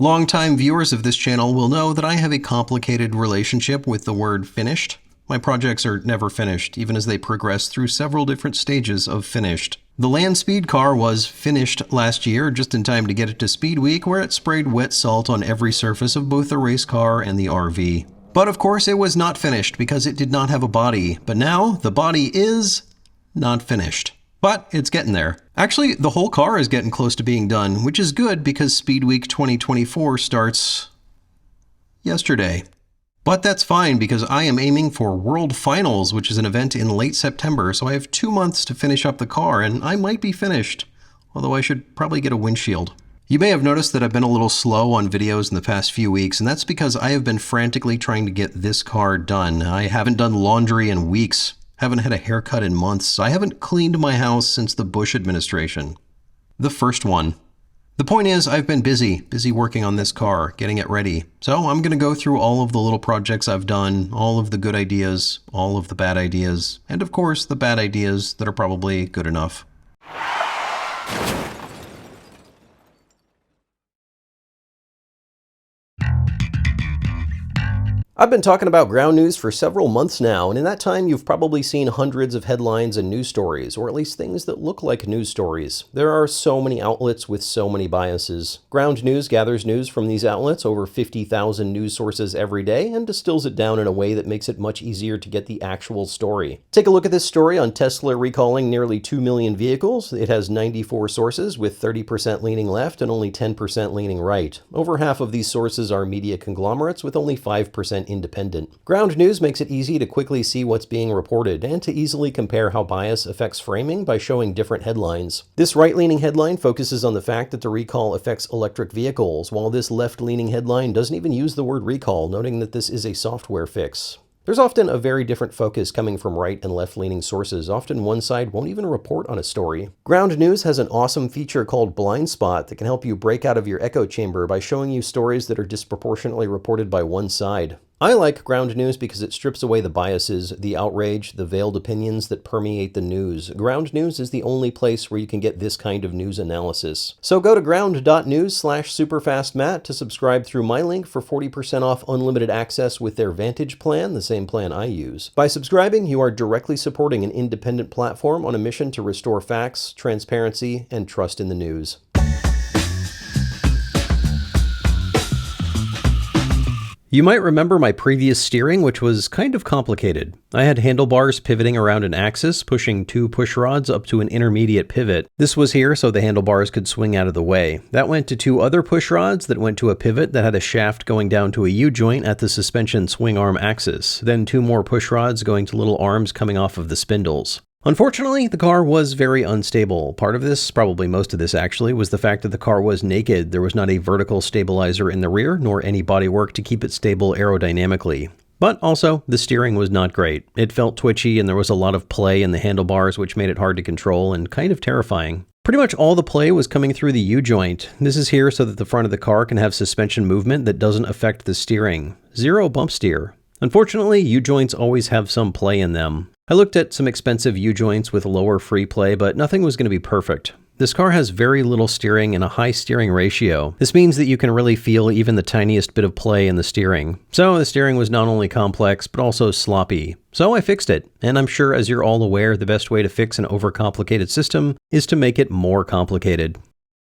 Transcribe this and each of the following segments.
Longtime viewers of this channel will know that I have a complicated relationship with the word finished. My projects are never finished, even as they progress through several different stages of finished. The land speed car was finished last year, just in time to get it to Speed Week, where it sprayed wet salt on every surface of both the race car and the RV. But of course it was not finished because it did not have a body. But now the body is not finished. But it's getting there. Actually, the whole car is getting close to being done, which is good because Speed Week 2024 starts yesterday. But that's fine because I am aiming for World Finals, which is an event in late September, so I have 2 months to finish up the car, and I might be finished. Although I should probably get a windshield. You may have noticed that I've been a little slow on videos in the past few weeks, and that's because I have been frantically trying to get this car done. I haven't done laundry in weeks. Haven't had a haircut in months. I haven't cleaned my house since the Bush administration. The first one. The point is, I've been busy working on this car, getting it ready. So I'm going to go through all of the little projects I've done, all of the good ideas, all of the bad ideas, and of course the bad ideas that are probably good enough. I've been talking about ground news for several months now, and in that time you've probably seen hundreds of headlines and news stories, or at least things that look like news stories. There are so many outlets with so many biases. Ground news gathers news from these outlets, over 50,000 news sources every day, and distills it down in a way that makes it much easier to get the actual story. Take a look at this story on Tesla recalling nearly 2 million vehicles. It has 94 sources, with 30% leaning left and only 10% leaning right. Over half of these sources are media conglomerates, with only 5% independent. Ground news makes it easy to quickly see what's being reported and to easily compare how bias affects framing by showing different headlines. This right-leaning headline focuses on the fact that the recall affects electric vehicles, while this left-leaning headline doesn't even use the word recall, noting that this is a software fix. There's often a very different focus coming from right and left-leaning sources. Often one side won't even report on a story. Ground News has an awesome feature called Blind Spot that can help you break out of your echo chamber by showing you stories that are disproportionately reported by one side. I like Ground News because it strips away the biases, the outrage, the veiled opinions that permeate the news. Ground News is the only place where you can get this kind of news analysis. So go to ground.news/superfastmatt to subscribe through my link for 40% off unlimited access with their Vantage plan, the same plan I use. By subscribing, you are directly supporting an independent platform on a mission to restore facts, transparency, and trust in the news. You might remember my previous steering, which was kind of complicated. I had handlebars pivoting around an axis, pushing 2 push rods up to an intermediate pivot. This was here so the handlebars could swing out of the way. That went to 2 other push rods that went to a pivot that had a shaft going down to a U-joint at the suspension swing arm axis. Then 2 more push rods going to little arms coming off of the spindles. Unfortunately, the car was very unstable. Part of this, probably most of this actually, was the fact that the car was naked. There was not a vertical stabilizer in the rear, nor any bodywork to keep it stable aerodynamically. But also, the steering was not great. It felt twitchy and there was a lot of play in the handlebars, which made it hard to control and kind of terrifying. Pretty much all the play was coming through the U-joint. This is here so that the front of the car can have suspension movement that doesn't affect the steering. 0 bump steer. Unfortunately, U-joints always have some play in them. I looked at some expensive U-joints with lower free play, but nothing was going to be perfect. This car has very little steering and a high steering ratio. This means that you can really feel even the tiniest bit of play in the steering. So the steering was not only complex, but also sloppy. So I fixed it, and I'm sure as you're all aware, the best way to fix an overcomplicated system is to make it more complicated.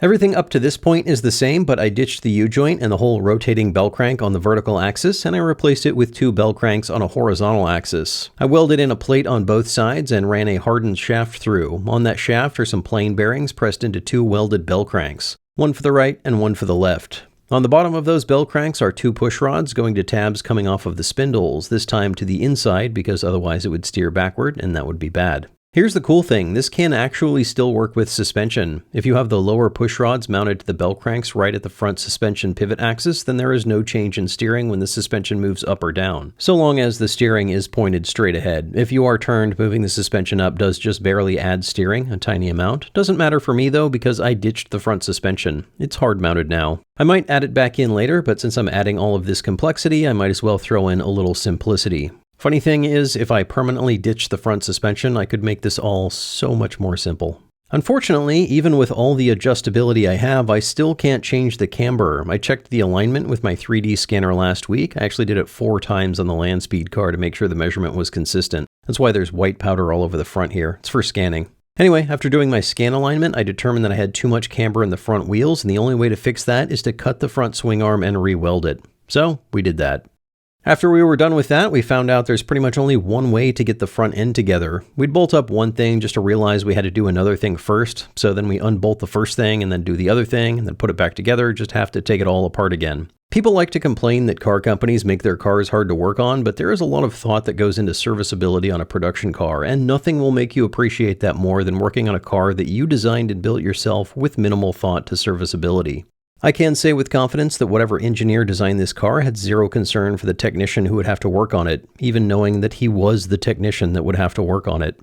Everything up to this point is the same, but I ditched the U-joint and the whole rotating bell crank on the vertical axis, and I replaced it with 2 bell cranks on a horizontal axis. I welded in a plate on both sides and ran a hardened shaft through. On that shaft are some plain bearings pressed into 2 welded bell cranks, one for the right and one for the left. On the bottom of those bell cranks are 2 push rods going to tabs coming off of the spindles, this time to the inside because otherwise it would steer backward and that would be bad. Here's the cool thing, this can actually still work with suspension. If you have the lower push rods mounted to the bell cranks right at the front suspension pivot axis, then there is no change in steering when the suspension moves up or down, so long as the steering is pointed straight ahead. If you are turned, moving the suspension up does just barely add steering, a tiny amount. Doesn't matter for me though, because I ditched the front suspension. It's hard mounted now. I might add it back in later, but since I'm adding all of this complexity, I might as well throw in a little simplicity. Funny thing is, if I permanently ditched the front suspension, I could make this all so much more simple. Unfortunately, even with all the adjustability I have, I still can't change the camber. I checked the alignment with my 3D scanner last week. I actually did it 4 times on the land speed car to make sure the measurement was consistent. That's why there's white powder all over the front here. It's for scanning. Anyway, after doing my scan alignment, I determined that I had too much camber in the front wheels, and the only way to fix that is to cut the front swing arm and re-weld it. So, we did that. After we were done with that, we found out there's pretty much only one way to get the front end together. We'd bolt up one thing just to realize we had to do another thing first, so then we unbolt the first thing and then do the other thing and then put it back together, just have to take it all apart again. People like to complain that car companies make their cars hard to work on, but there is a lot of thought that goes into serviceability on a production car, and nothing will make you appreciate that more than working on a car that you designed and built yourself with minimal thought to serviceability. I can say with confidence that whatever engineer designed this car had zero concern for the technician who would have to work on it, even knowing that he was the technician that would have to work on it.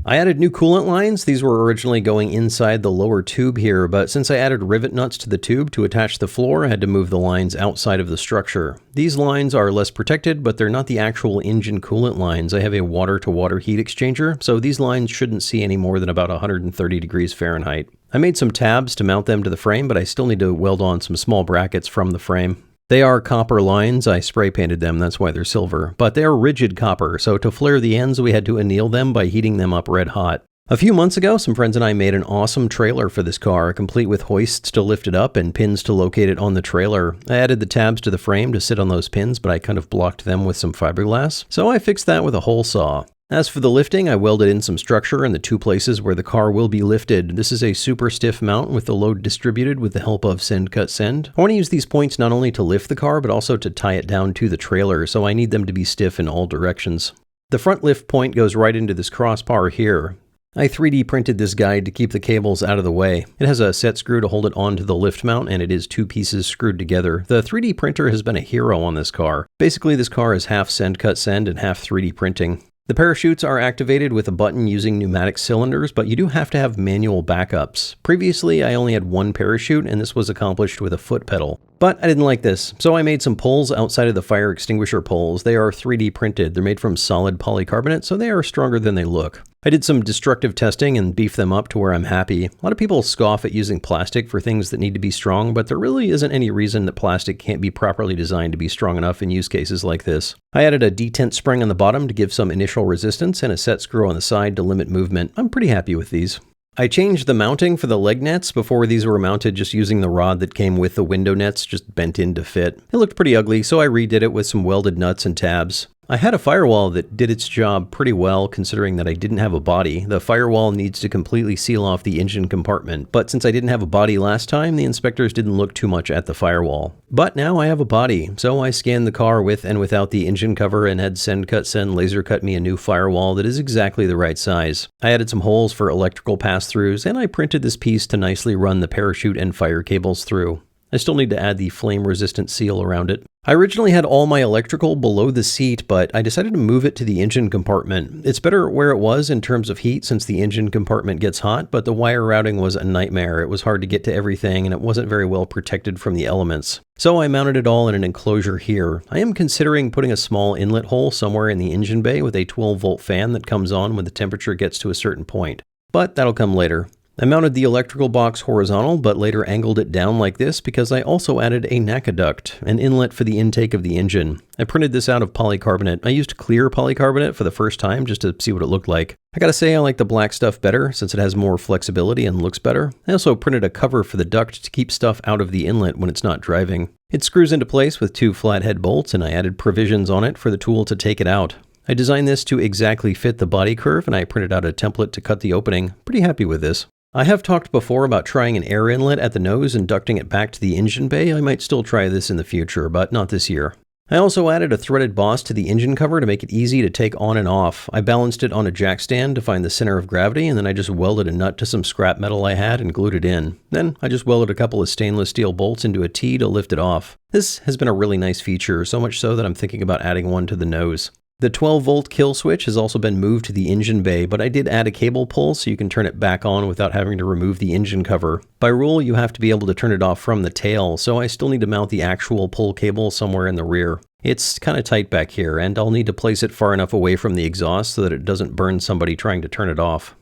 I added new coolant lines. These were originally going inside the lower tube here, but since I added rivet nuts to the tube to attach the floor, I had to move the lines outside of the structure. These lines are less protected, but they're not the actual engine coolant lines. I have a water-to-water heat exchanger, so these lines shouldn't see any more than about 130 degrees Fahrenheit. I made some tabs to mount them to the frame, but I still need to weld on some small brackets from the frame. They are copper lines. I spray painted them, that's why they're silver. But they are rigid copper, so to flare the ends, we had to anneal them by heating them up red hot. A few months ago, some friends and I made an awesome trailer for this car, complete with hoists to lift it up and pins to locate it on the trailer. I added the tabs to the frame to sit on those pins, but I kind of blocked them with some fiberglass, so I fixed that with a hole saw. As for the lifting, I welded in some structure in the 2 places where the car will be lifted. This is a super stiff mount with the load distributed with the help of send, cut, send. I want to use these points not only to lift the car, but also to tie it down to the trailer, so I need them to be stiff in all directions. The front lift point goes right into this crossbar here. I 3D printed this guide to keep the cables out of the way. It has a set screw to hold it onto the lift mount, and it is 2 pieces screwed together. The 3D printer has been a hero on this car. Basically, this car is half send, cut, send, and half 3D printing. The parachutes are activated with a button using pneumatic cylinders, but you do have to have manual backups. Previously, I only had 1 parachute, and this was accomplished with a foot pedal. But I didn't like this, so I made some poles outside of the fire extinguisher poles. They are 3D printed. They're made from solid polycarbonate, so they are stronger than they look. I did some destructive testing and beefed them up to where I'm happy. A lot of people scoff at using plastic for things that need to be strong, but there really isn't any reason that plastic can't be properly designed to be strong enough in use cases like this. I added a detent spring on the bottom to give some initial resistance and a set screw on the side to limit movement. I'm pretty happy with these. I changed the mounting for the leg nets. Before, these were mounted just using the rod that came with the window nets, just bent in to fit. It looked pretty ugly, so I redid it with some welded nuts and tabs. I had a firewall that did its job pretty well considering that I didn't have a body. The firewall needs to completely seal off the engine compartment, but since I didn't have a body last time, the inspectors didn't look too much at the firewall. But now I have a body, so I scanned the car with and without the engine cover and had send, cut, send laser cut me a new firewall that is exactly the right size. I added some holes for electrical pass-throughs, and I printed this piece to nicely run the parachute and fire cables through. I still need to add the flame-resistant seal around it. I originally had all my electrical below the seat, but I decided to move it to the engine compartment. It's better where it was in terms of heat since the engine compartment gets hot, but the wire routing was a nightmare. It was hard to get to everything, and it wasn't very well protected from the elements. So I mounted it all in an enclosure here. I am considering putting a small inlet hole somewhere in the engine bay with a 12-volt fan that comes on when the temperature gets to a certain point. But that'll come later. I mounted the electrical box horizontal, but later angled it down like this because I also added a NACA duct, an inlet for the intake of the engine. I printed this out of polycarbonate. I used clear polycarbonate for the first time just to see what it looked like. I gotta say I like the black stuff better since it has more flexibility and looks better. I also printed a cover for the duct to keep stuff out of the inlet when it's not driving. It screws into place with 2 flathead bolts, and I added provisions on it for the tool to take it out. I designed this to exactly fit the body curve, and I printed out a template to cut the opening. Pretty happy with this. I have talked before about trying an air inlet at the nose and ducting it back to the engine bay. I might still try this in the future, but not this year. I also added a threaded boss to the engine cover to make it easy to take on and off. I balanced it on a jack stand to find the center of gravity, and then I just welded a nut to some scrap metal I had and glued it in. Then I just welded a couple of stainless steel bolts into a T to lift it off. This has been a really nice feature, so much so that I'm thinking about adding one to the nose. The 12-volt kill switch has also been moved to the engine bay, but I did add a cable pull so you can turn it back on without having to remove the engine cover. By rule, you have to be able to turn it off from the tail, so I still need to mount the actual pull cable somewhere in the rear. It's kind of tight back here, and I'll need to place it far enough away from the exhaust so that it doesn't burn somebody trying to turn it off.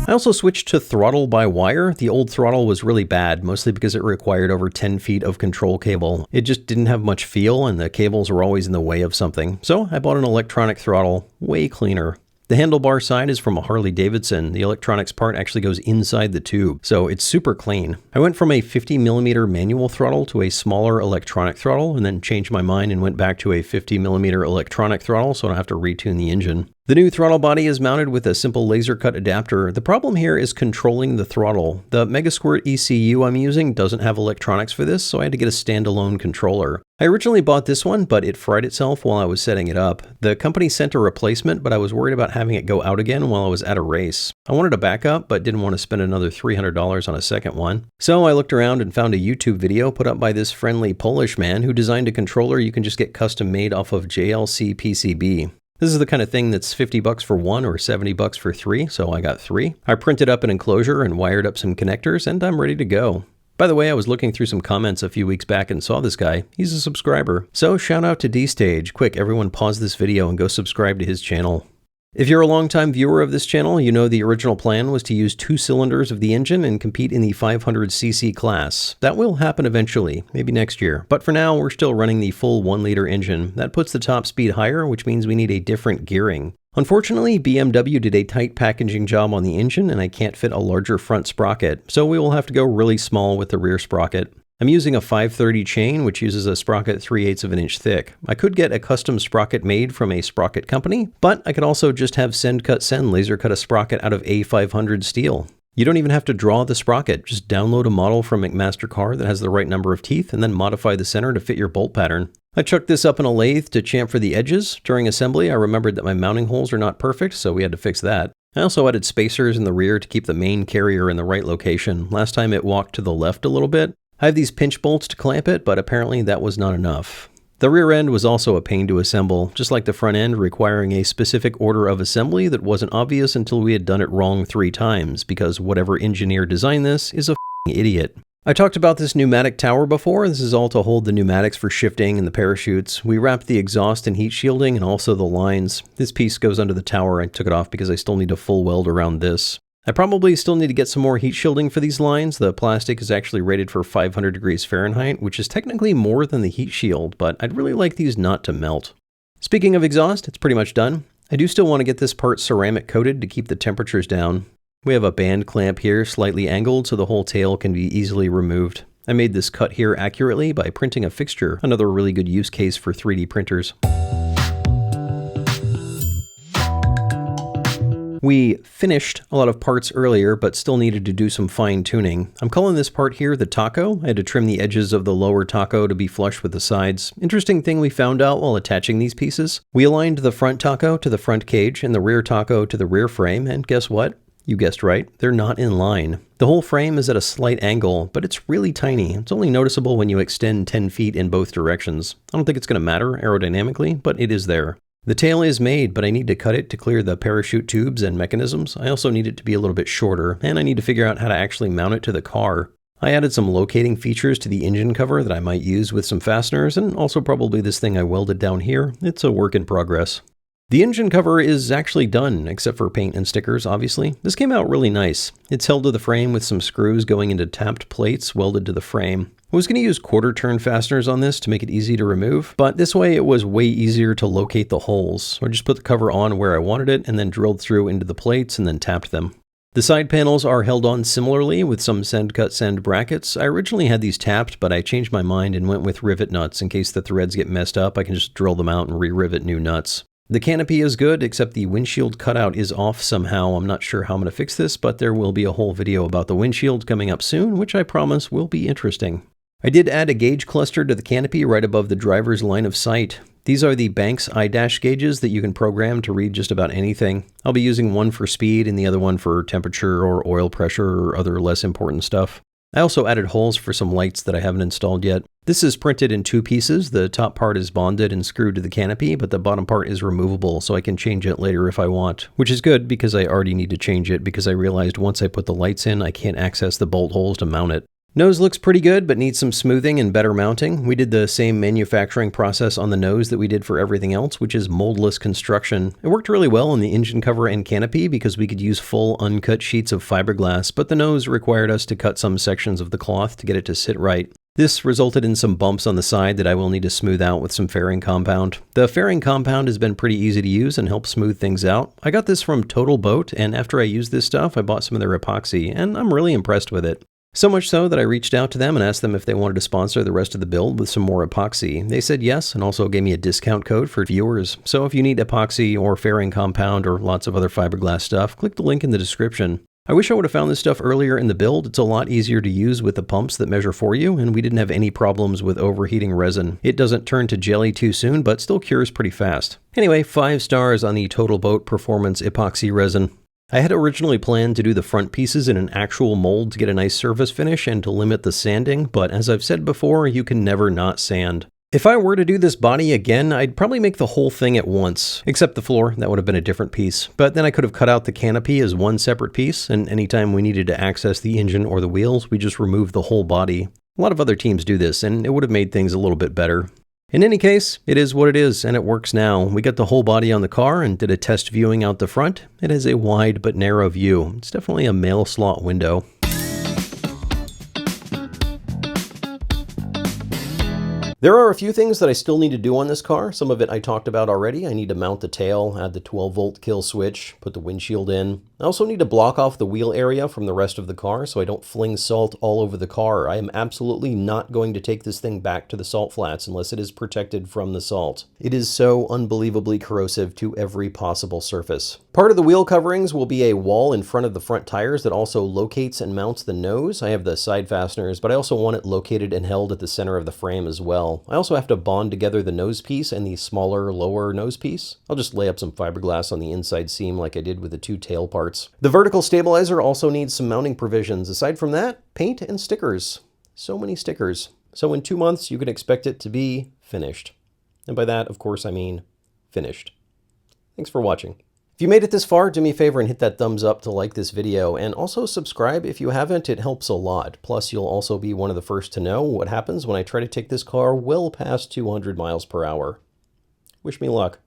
I also switched to throttle by wire. The old throttle was really bad, mostly because it required over 10 feet of control cable. It just didn't have much feel, and the cables were always in the way of something. So I bought an electronic throttle, way cleaner. The handlebar side is from a Harley-Davidson. The electronics part actually goes inside the tube, so it's super clean. I went from a 50mm manual throttle to a smaller electronic throttle, and then changed my mind and went back to a 50mm electronic throttle so I don't have to retune the engine. The new throttle body is mounted with a simple laser cut adapter. The problem here is controlling the throttle. The Megasquirt ECU I'm using doesn't have electronics for this, so I had to get a standalone controller. I originally bought this one, but it fried itself while I was setting it up. The company sent a replacement, but I was worried about having it go out again while I was at a race. I wanted a backup, but didn't want to spend another $300 on a second one. So I looked around and found a YouTube video put up by this friendly Polish man who designed a controller you can just get custom made off of JLC PCB. This is the kind of thing that's $50 for one or $70 for three, so I got three. I printed up an enclosure and wired up some connectors, and I'm ready to go. By the way, I was looking through some comments a few weeks back and saw this guy. He's a subscriber. So shout out to D-Stage. Quick, everyone pause this video and go subscribe to his channel. If you're a longtime viewer of this channel, you know the original plan was to use 2 cylinders of the engine and compete in the 500cc class. That will happen eventually, maybe next year. But for now, we're still running the full 1-liter engine. That puts the top speed higher, which means we need a different gearing. Unfortunately, BMW did a tight packaging job on the engine, and I can't fit a larger front sprocket, so we will have to go really small with the rear sprocket. I'm using a 530 chain, which uses a sprocket 3/8 of an inch thick. I could get a custom sprocket made from a sprocket company, but I could also just have Send laser cut a sprocket out of A500 steel. You don't even have to draw the sprocket, just download a model from McMaster-Carr that has the right number of teeth and then modify the center to fit your bolt pattern. I chucked this up in a lathe to chamfer the edges. During assembly, I remembered that my mounting holes are not perfect, so we had to fix that. I also added spacers in the rear to keep the main carrier in the right location. Last time it walked to the left a little bit. I have these pinch bolts to clamp it, but apparently that was not enough. The rear end was also a pain to assemble, just like the front end, requiring a specific order of assembly that wasn't obvious until we had done it wrong 3 times, because whatever engineer designed this is a f***ing idiot. I talked about this pneumatic tower before. This is all to hold the pneumatics for shifting and the parachutes. We wrapped the exhaust in heat shielding and also the lines. This piece goes under the tower. I took it off because I still need to full weld around this. I probably still need to get some more heat shielding for these lines. The plastic is actually rated for 500 degrees Fahrenheit, which is technically more than the heat shield, but I'd really like these not to melt. Speaking of exhaust, it's pretty much done. I do still want to get this part ceramic coated to keep the temperatures down. We have a band clamp here, slightly angled, so the whole tail can be easily removed. I made this cut here accurately by printing a fixture, another really good use case for 3D printers. We finished a lot of parts earlier, but still needed to do some fine tuning. I'm calling this part here the taco. I had to trim the edges of the lower taco to be flush with the sides. Interesting thing we found out while attaching these pieces. We aligned the front taco to the front cage and the rear taco to the rear frame, and guess what? You guessed right, they're not in line. The whole frame is at a slight angle, but it's really tiny. It's only noticeable when you extend 10 feet in both directions. I don't think it's going to matter aerodynamically, but it is there. The tail is made, but I need to cut it to clear the parachute tubes and mechanisms. I also need it to be a little bit shorter, and I need to figure out how to actually mount it to the car. I added some locating features to the engine cover that I might use with some fasteners, and also probably this thing I welded down here. It's a work in progress. The engine cover is actually done, except for paint and stickers, obviously. This came out really nice. It's held to the frame with some screws going into tapped plates welded to the frame. I was going to use quarter-turn fasteners on this to make it easy to remove, but this way it was way easier to locate the holes. So I just put the cover on where I wanted it and then drilled through into the plates and then tapped them. The side panels are held on similarly with some send brackets. I originally had these tapped, but I changed my mind and went with rivet nuts. In case the threads get messed up, I can just drill them out and re-rivet new nuts. The canopy is good, except the windshield cutout is off somehow. I'm not sure how I'm going to fix this, but there will be a whole video about the windshield coming up soon, which I promise will be interesting. I did add a gauge cluster to the canopy right above the driver's line of sight. These are the Banks iDash gauges that you can program to read just about anything. I'll be using one for speed and the other one for temperature or oil pressure or other less important stuff. I also added holes for some lights that I haven't installed yet. This is printed in 2 pieces. The top part is bonded and screwed to the canopy, but the bottom part is removable, so I can change it later if I want. Which is good because I already need to change it because I realized once I put the lights in, I can't access the bolt holes to mount it. Nose looks pretty good, but needs some smoothing and better mounting. We did the same manufacturing process on the nose that we did for everything else, which is moldless construction. It worked really well on the engine cover and canopy because we could use full uncut sheets of fiberglass, but the nose required us to cut some sections of the cloth to get it to sit right. This resulted in some bumps on the side that I will need to smooth out with some fairing compound. The fairing compound has been pretty easy to use and helps smooth things out. I got this from Total Boat, and after I used this stuff, I bought some of their epoxy, and I'm really impressed with it. So much so that I reached out to them and asked them if they wanted to sponsor the rest of the build with some more epoxy. They said yes, and also gave me a discount code for viewers. So if you need epoxy or fairing compound or lots of other fiberglass stuff, click the link in the description. I wish I would have found this stuff earlier in the build. It's a lot easier to use with the pumps that measure for you, and we didn't have any problems with overheating resin. It doesn't turn to jelly too soon, but still cures pretty fast. Anyway, 5 stars on the Total Boat Performance epoxy resin. I had originally planned to do the front pieces in an actual mold to get a nice surface finish and to limit the sanding, but as I've said before, you can never not sand. If I were to do this body again, I'd probably make the whole thing at once, except the floor. That would have been a different piece. But then I could have cut out the canopy as one separate piece, and anytime we needed to access the engine or the wheels, we just removed the whole body. A lot of other teams do this, and it would have made things a little bit better. In any case, it is what it is, and it works now. We got the whole body on the car and did a test viewing out the front. It has a wide but narrow view. It's definitely a mail slot window. There are a few things that I still need to do on this car. Some of it I talked about already. I need to mount the tail, add the 12-volt kill switch, put the windshield in. I also need to block off the wheel area from the rest of the car so I don't fling salt all over the car. I am absolutely not going to take this thing back to the salt flats unless it is protected from the salt. It is so unbelievably corrosive to every possible surface. Part of the wheel coverings will be a wall in front of the front tires that also locates and mounts the nose. I have the side fasteners, but I also want it located and held at the center of the frame as well. I also have to bond together the nose piece and the smaller lower nose piece. I'll just lay up some fiberglass on the inside seam like I did with the 2 tail parts. The vertical stabilizer also needs some mounting provisions. Aside from that, paint and stickers. So many stickers. So in 2 months, you can expect it to be finished. And by that, of course, I mean finished. Thanks for watching. If you made it this far, do me a favor and hit that thumbs up to like this video, and also subscribe if you haven't. It helps a lot. Plus, you'll also be one of the first to know what happens when I try to take this car well past 200 miles per hour. Wish me luck.